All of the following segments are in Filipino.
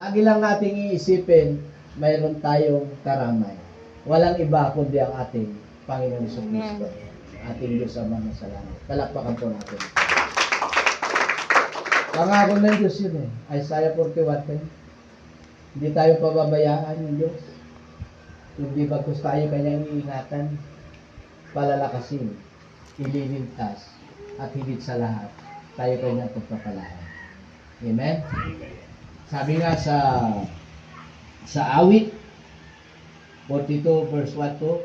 Agi lang nating iisipin, mayroon tayong karamay. Walang iba kundi ang ating Panginoon Jesucristo. Ating Diyos Ama sa langit. Palakpakan po natin. Pangako ng Diyos yun eh. Isaiah 41:10. Hindi tayo pababayaan ng Diyos. Hindi bagkus tayo kanyang iingatan, palalakasin, ililigtas, at higit sa lahat, tayo kanyang pagpapalaan. Amen? Sabi nga sa awit, 42 verse 1 to,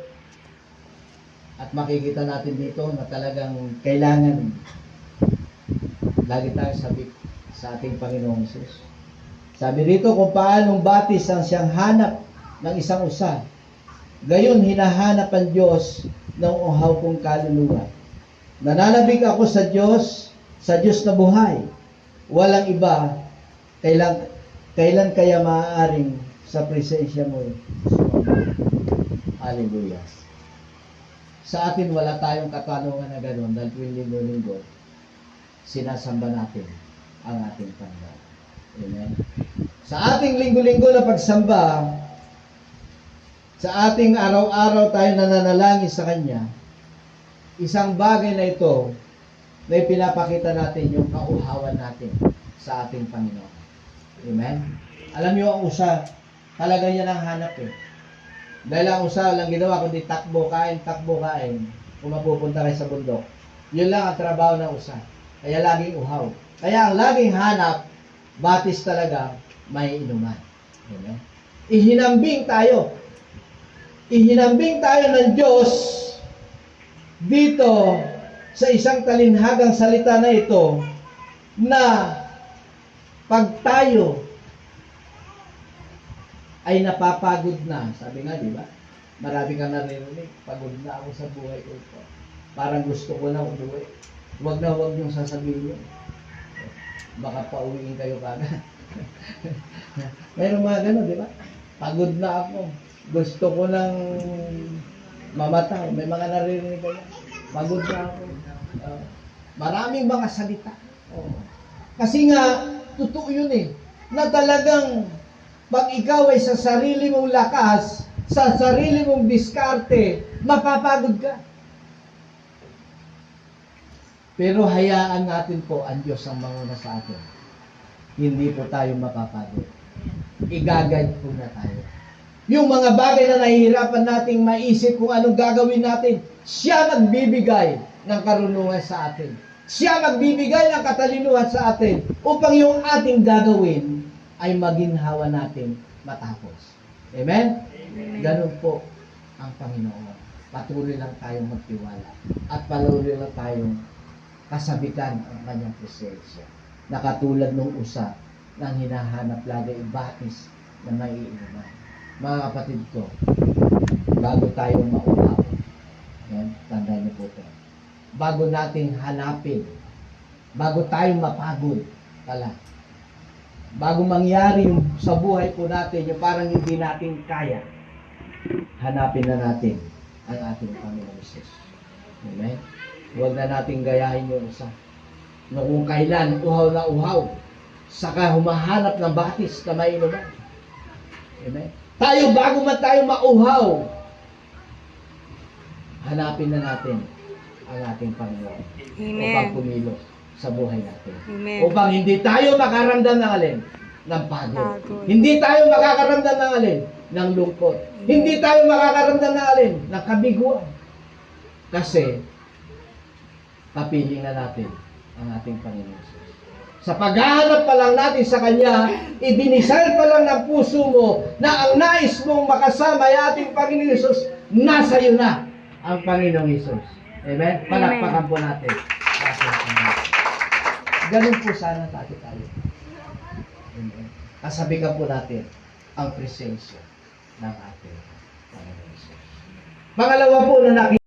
at makikita natin dito na talagang kailangan lagi tayo sabik sa ating Panginoong Hesus. Sabi rito kung paanong batis ang siyang hanap ng isang usa, gayon hinahanap ang Diyos ng uhaw kong kaluluwa. Nananabik ako sa Diyos na buhay. Walang iba, kailan kaya maaaring sa presensya mo. Hallelujah. Sa atin wala tayong katanungan na gano'n dahil tuwing linggo-linggo, sinasamba natin ang ating Panginoon. Amen. Sa ating linggo-linggo na pagsamba, sa ating araw-araw tayo nananalangin sa Kanya, isang bagay na ito na ipinapakita natin yung kauhawan natin sa ating Panginoon. Amen? Alam niyo ang usa, talaga yan ang hanap eh. Dahil ang usa lang ginawa, kundi takbo kain, kung mapupunta kayo sa bundok. Yun lang ang trabaho ng usa. Kaya laging uhaw. Kaya ang laging hanap, batis talaga, may inuman. Amen? Ihinambing tayo ng Diyos dito sa isang talinhagang salita na ito na pag tayo ay napapagod na. Sabi nga, di ba? Marami kang narinig, pagod na ako sa buhay ko. Parang gusto ko na umuwi. Huwag niyong sasabihin yun. Baka pauwiin kayo kagad. Mayroong mga gano'n, di ba? Pagod na ako. Gusto ko nang mamatay. May mga naririnig kayo. Pagod na ako. Maraming mga salita. Kasi nga, totoo yun eh. Na talagang pag ikaw ay sa sarili mong lakas, sa sarili mong diskarte, mapapagod ka. Pero hayaan natin po ang Diyos ang manguna sa atin. Hindi po tayo mapapagod. I-guide po na tayo. Yung mga bagay na nahihirapan nating maisip kung anong gagawin natin, siya magbibigay ng karunungan sa atin. Siya magbibigay ng katalinuhan sa atin upang yung ating gagawin ay maginhawa natin matapos. Amen? Amen. Ganun po ang Panginoon. Patuloy lang tayong magtiwala at patuloy lang tayong kasabitan ang kanyang presensya. Nakatulad nung usa na hinahanap lagi ibatis na maiinuman. Mga kapatid ko, bago tayo mauhaw, tandaan niyo po ito. Bago natin hanapin, bago tayo mapagod, bago mangyari yung sa buhay po natin, yung parang hindi natin kaya, hanapin na natin ang ating Panginoon Jesus. Amen? Huwag na natin gayahin yung isa. No, kung kailan, uhaw na uhaw, saka humahanap ng batis na may inuman. Amen? Tayo, bago man tayo mauhaw, hanapin na natin ang ating Panginoon. Amen. Upang kumilos sa buhay natin. Amen. Upang hindi tayo makaramdam ng alin? Ng pagod. Hindi tayo makakaramdam ng alin? Ng lungkot. Amen. Hindi tayo makakaramdam ng alin? Ng kabiguan. Kasi, papili na natin ang ating Panginoon. Sa paghahanap pa lang natin sa Kanya, idinisal pa lang ng puso mo na ang nais mong makasama ay ating Panginoon Jesus, nasa iyo na ang Panginoong Jesus. Amen? Palakpakan po natin. Ganun po sana tayo. Amen? Kasabikan po natin ang presensya ng ating Panginoon Jesus. Pangalawa po na nakita